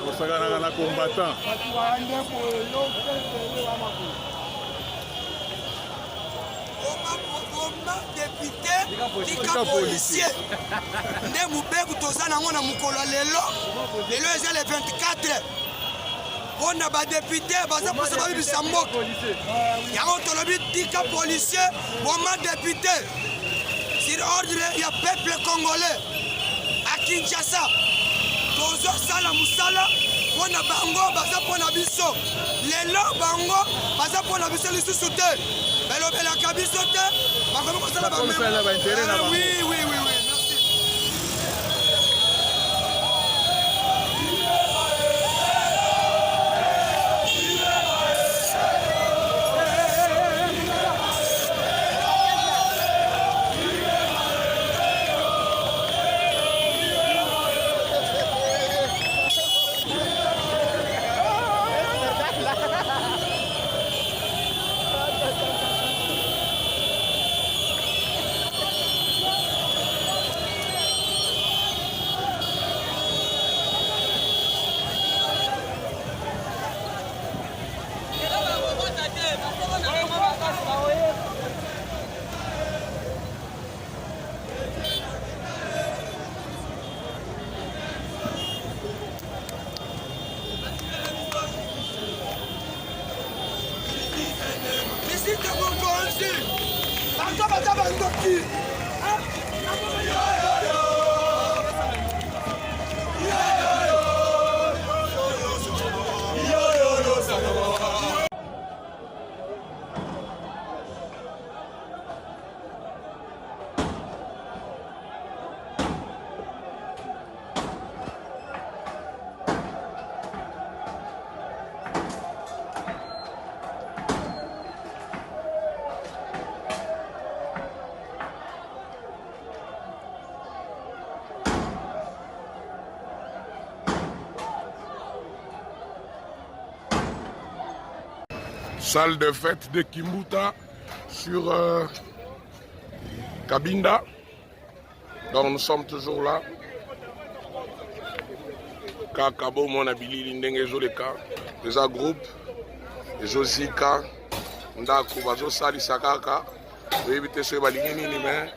osaka na combattant député tika policier nde mubeku toza nango na mukolo lelo eza le 24 mpona badepute baza mposa babibisa mboka yango tolobi tika policier boma député sur ordre ya peuple congolais à Kinshasa tozosala musala mpona bango baza mpona biso lelo bango baza mpona biso lisusu te belobelaka biso te bakomi kosala bameme oui merci. Salle de fête de Kimbuta sur Kabinda. Donc nous sommes toujours là. Kakabo Monabili Lindenge Zoleka, les groupes, Josika, Ndaku Bazo Sali Sakaka, éviter ce baligini, mais